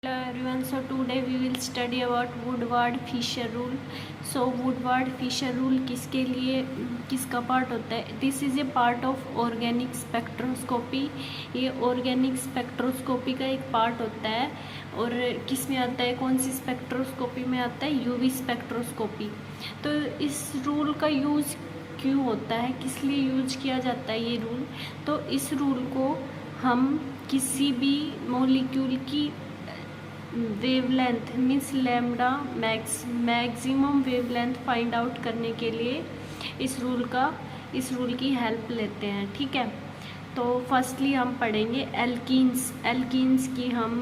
Everyone, so today we will study about Woodward-Fisher rule. So Woodward-Fisher rule किसके लिए किसका part होता है? This is a part of organic spectroscopy. ये organic spectroscopy का एक पार्ट होता है. और किस में आता है, कौन सी स्पेक्ट्रोस्कोपी में आता है? UV spectroscopy. तो इस रूल का यूज़ क्यों होता है, किस लिए यूज किया जाता है ये रूल? तो इस रूल को हम किसी भी मॉलिक्यूल की wavelength means lambda maximum wavelength find out करने के लिए इस रूल की हेल्प लेते हैं. ठीक है, तो फर्स्टली हम पढ़ेंगे एल्कीन्स की हम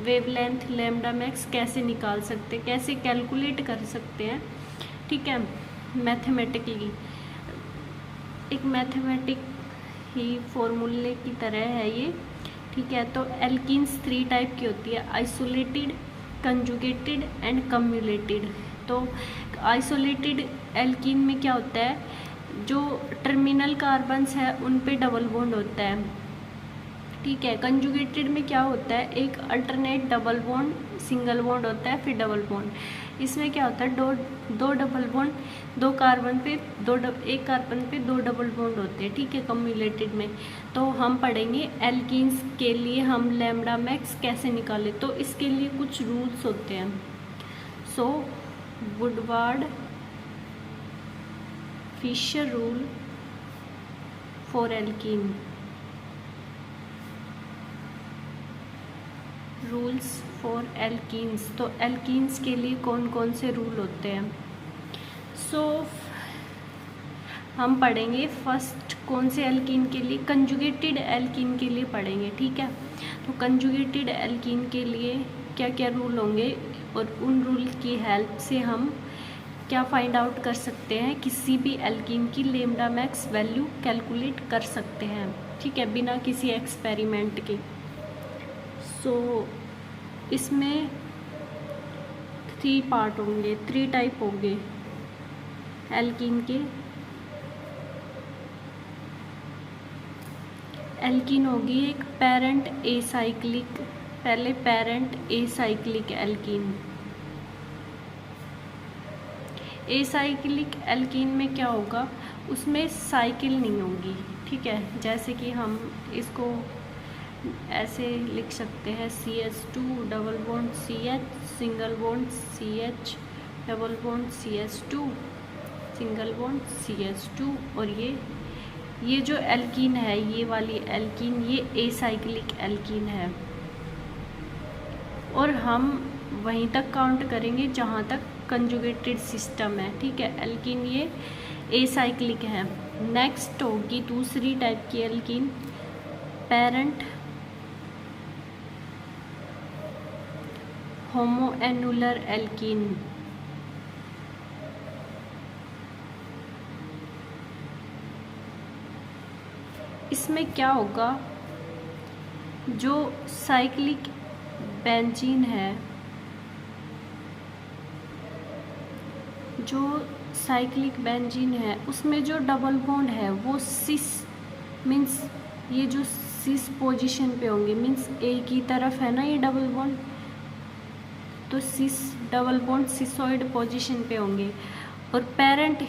वेवलेंथ लैम्डा मैक्स कैसे निकाल सकते हैं, कैसे कैलकुलेट कर सकते हैं. ठीक है, मैथमेटिकली एक मैथमेटिक ही फॉर्मूले की तरह है ये. ठीक है, तो एल्कीन्स 3 टाइप की होती है: आइसोलेटेड, कंजुगेटेड एंड कम्युलेटेड. तो आइसोलेटेड एल्कीन में क्या होता है, जो टर्मिनल कार्बन्स है उन पे डबल बॉन्ड होता है. ठीक है, कंजुगेटेड में क्या होता है, एक alternate double bond, single bond होता है, फिर डबल बॉन्ड. इसमें क्या होता है, दो डबल बॉन्ड, एक कार्बन पे दो डबल बॉन्ड होते हैं. ठीक है, कम्युलेटेड में. तो हम पढ़ेंगे एल्कीन्स के लिए हम लैम्डा मैक्स कैसे निकालें. तो इसके लिए कुछ रूल्स होते हैं. So Woodward Fisher rule for Elkin. Rules for Elkins. तो एल्कीन्स के लिए कौन कौन से रूल होते हैं? सो हम पढ़ेंगे फर्स्ट कौन से एल्कीन के लिए, कंजुगेटेड एल्कीन के लिए पढ़ेंगे. ठीक है, तो कंजुगेटेड एल्कीन के लिए क्या क्या रूल होंगे और उन रूल की हेल्प से हम क्या फाइंड आउट कर सकते हैं, किसी भी एल्कीन की लैम्डा मैक्स वैल्यू कैलकुलेट कर सकते हैं. ठीक है, बिना किसी एक्सपेरिमेंट के. सो इसमें 3 पार्ट होंगे, 3 टाइप होंगे एल्कीन के. एल्कीन होगी एक पेरेंट एसाइक्लिक, पहले parent acyclic alkene. Acyclic alkene में क्या होगा, उसमें साइकिल नहीं होगी. ठीक है, जैसे कि हम इसको ऐसे लिख सकते हैं, CH2 double bond CH, single bond CH, double bond CH2, single bond CH2. और ये जो एल्कीन है, ये वाली एल्कीन, ये एसाइक्लिक एल्कीन है. और हम वहीं तक काउंट करेंगे जहाँ तक कंजुगेटेड सिस्टम है. ठीक है, एल्कीन ये एसाइक्लिक है. नेक्स्ट होगी दूसरी टाइप की एल्कीन, पेरेंट होमोएनुलर एल्कीन. इसमें क्या होगा, जो साइक्लिक बेंजीन है, उसमें जो डबल बॉन्ड है वो सिस मीन्स ये जो सिस पोजीशन पे होंगे, मीन्स एक ही तरफ है ना ये डबल बॉन्ड, तो सिस डबल बॉन्ड सिसोइड पोजीशन पे होंगे. और पेरेंट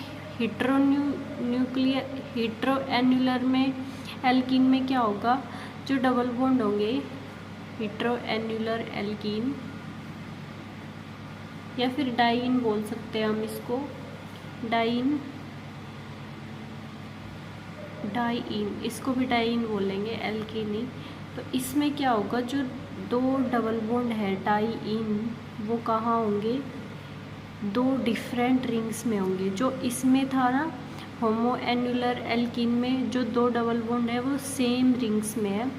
हिट्रोएन्युलर में एल्कीन में क्या होगा, जो डबल बॉन्ड होंगे, हिट्रोएन्युलर एल्कीन या फिर डाइन बोल सकते हैं हम इसको, डाइन, इसको भी डाइन बोलेंगे, एल्कीनी. तो इसमें क्या होगा, जो 2 डबल बॉन्ड है डाइन, वो कहाँ होंगे, 2 डिफरेंट रिंग्स में होंगे. जो इसमें था ना होमोएनुलर एल्कीन में, जो 2 डबल बॉन्ड है वो सेम रिंग्स में है,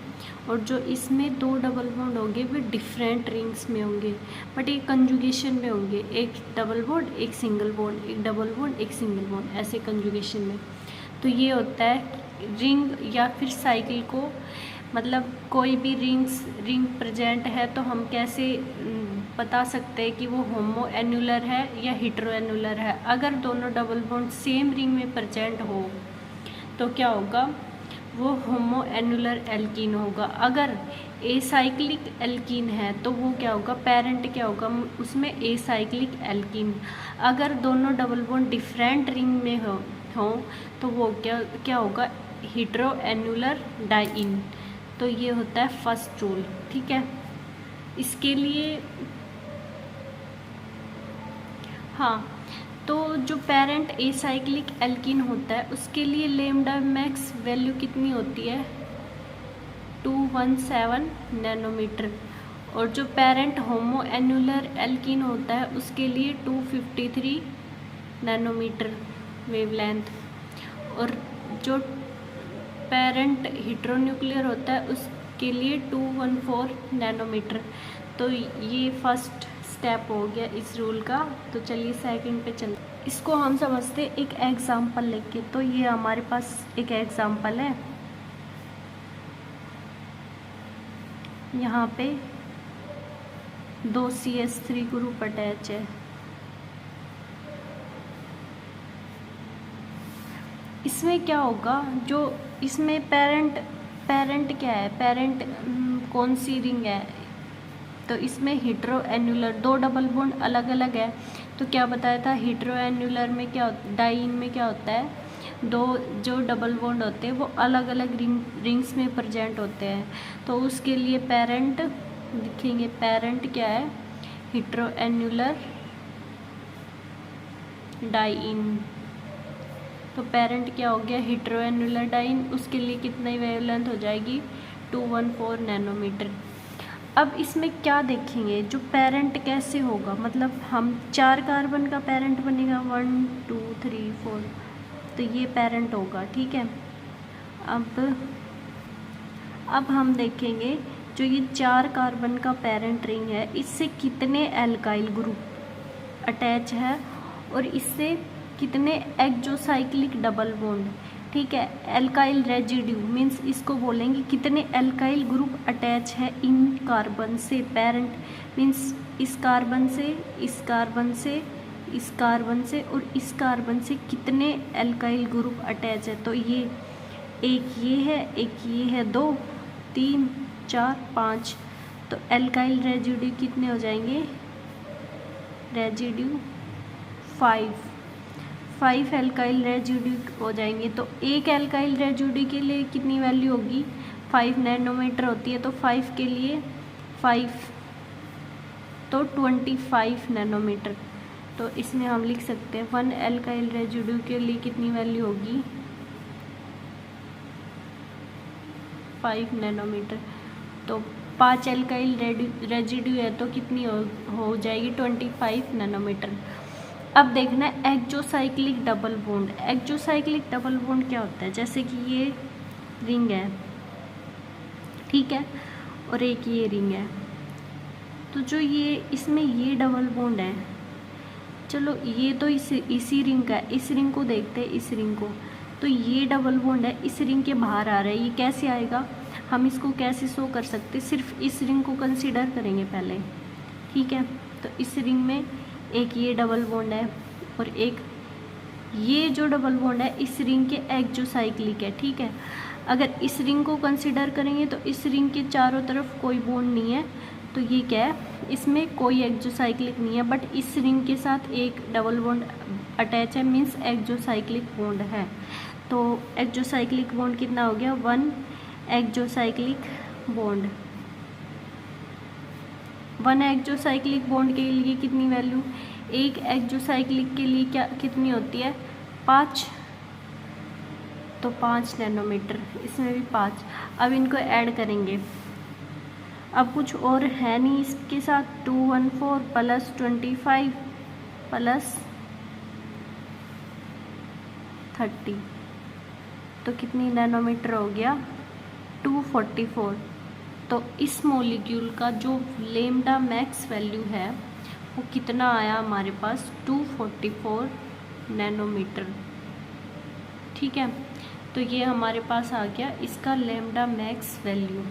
और जो इसमें 2 डबल बॉन्ड होंगे वो डिफरेंट रिंग्स में होंगे, बट ये कंजुगेशन में होंगे. एक डबल बॉन्ड, एक सिंगल बॉन्ड, एक डबल बॉन्ड, एक सिंगल बॉन्ड, ऐसे कंजुगेशन में. तो ये होता है रिंग या फिर साइकिल को, मतलब कोई भी रिंग प्रेजेंट है तो हम कैसे बता सकते हैं कि वो होमोएनुलर है या हिट्रोएनुलर है. अगर दोनों डबल बॉन्ड सेम रिंग में प्रेजेंट हो तो क्या होगा, वो होमोएनुलर एल्कीन होगा. अगर एसाइक्लिक एल्कीन है तो वो क्या होगा, पेरेंट क्या होगा उसमें, एसाइक्लिक एल्कीन। अगर दोनों डबल बॉन्ड डिफरेंट रिंग में हो तो वो क्या होगा, हेटेरोएन्युलर डाइईन। तो ये होता है फर्स्ट रूल। ठीक है, इसके लिए हाँ, तो जो पेरेंट एसाइक्लिक एल्कीन होता है उसके लिए लैम्डा मैक्स वैल्यू कितनी होती है, 217 नैनोमीटर। और जो पेरेंट होमोएन्युलर एल्कीन होता है उसके लिए 253 नैनोमीटर वेवलेंथ। और जो पेरेंट हेटेरोन्यूक्लियर होता है उसके लिए 214 नैनोमीटर। तो ये फर्स्ट स्टेप हो गया इस रूल का। तो चलिए सेकंड पे चलते, इसको हम समझते एक एग्जाम्पल लेके। तो ये हमारे पास एक एग्जाम्पल है, यहाँ पे 2 CH3 ग्रुप अटैच है। इसमें क्या होगा, जो इसमें पेरेंट क्या है, पेरेंट कौन सी रिंग है, तो इसमें हेटेरोएन्युलर, 2 डबल बॉन्ड अलग अलग है। तो क्या बताया था, हेटेरोएन्युलर में क्या डाइईन में क्या होता है, 2 जो डबल बॉन्ड होते हैं वो अलग अलग रिंग्स में प्रेजेंट होते हैं। तो उसके लिए पेरेंट लिखेंगे, पेरेंट क्या है, हेटेरोएन्युलर डाइईन। तो पेरेंट क्या हो गया, हेटेरोएन्युलर डाइईन। उसके लिए कितनी वेवलेंथ हो जाएगी, 214 नैनोमीटर। अब इसमें क्या देखेंगे, जो पेरेंट कैसे होगा, मतलब हम 4 कार्बन का पेरेंट बनेगा, 1 2 3 4, तो ये पेरेंट होगा। ठीक है, अब हम देखेंगे जो ये 4 कार्बन का पेरेंट रिंग है इससे कितने एल्काइल ग्रुप अटैच है और इससे कितने एक्सोसाइक्लिक डबल बॉन्ड। ठीक है, एल्काइल रेजिड्यू मीन्स इसको बोलेंगे कितने एल्काइल ग्रुप अटैच है इन कार्बन से। पेरेंट मीन्स इस कार्बन से, इस कार्बन से, इस कार्बन से और इस कार्बन से कितने एल्काइल ग्रुप अटैच है। तो ये एक ये है, एक ये है, 2 3 4 5। तो एल्काइल रेजिड्यू कितने हो जाएंगे, रेजिड्यू 5 एल्काइल रेजिड्यू हो जाएंगे। तो एक एल्काइल रेजिड्यू के लिए कितनी वैल्यू होगी, 5 नैनोमीटर होती है। तो 5 के लिए 5 तो 25 नैनोमीटर। तो इसमें हम लिख सकते हैं 1 एल्काइल रेजिड्यू के लिए कितनी वैल्यू होगी, 5 नैनोमीटर। तो 5 एल्काइल रेजिड्यू है तो कितनी हो जाएगी, 25 नैनोमीटर। अब देखना है exocyclic double bond. Exocyclic double bond क्या होता है, जैसे कि ये रिंग है, ठीक है, और एक ये रिंग है। तो जो ये इसमें ये डबल बॉन्ड है, चलो ये तो इसी रिंग का है, इस रिंग को देखते हैं, इस रिंग को। तो ये डबल बॉन्ड है, इस रिंग के बाहर आ रहा है, ये कैसे आएगा, हम इसको कैसे शो कर सकते, सिर्फ इस रिंग को कंसीडर करेंगे पहले। ठीक है, तो इस रिंग में एक ये डबल बॉन्ड है और एक ये जो डबल बॉन्ड है इस रिंग के एक्सोसाइक्लिक है। ठीक है, अगर इस रिंग को कंसीडर करेंगे तो इस रिंग के चारों तरफ कोई बॉन्ड नहीं है, तो ये क्या है, इसमें कोई एक्सोसाइक्लिक नहीं है। बट इस रिंग के साथ एक डबल बॉन्ड अटैच है, मीन्स एक्सोसाइक्लिक बॉन्ड है। तो एक्सोसाइक्लिक बॉन्ड कितना हो गया, 1 एक्सोसाइक्लिक बॉन्ड। 1 एक्सोसाइक्लिक बॉन्ड के लिए कितनी वैल्यू, एक एक्सोसाइक्लिक के लिए क्या कितनी होती है, 5, तो 5 नैनोमीटर, इसमें भी 5। अब इनको ऐड करेंगे, अब कुछ और है नहीं इसके साथ, 214 प्लस 25 प्लस 30, तो कितनी नैनोमीटर हो गया, 244। तो इस मॉलिक्यूल का जो लैम्डा मैक्स वैल्यू है वो कितना आया हमारे पास, 244 नैनोमीटर। ठीक है, तो ये हमारे पास आ गया इसका लैम्डा मैक्स वैल्यू।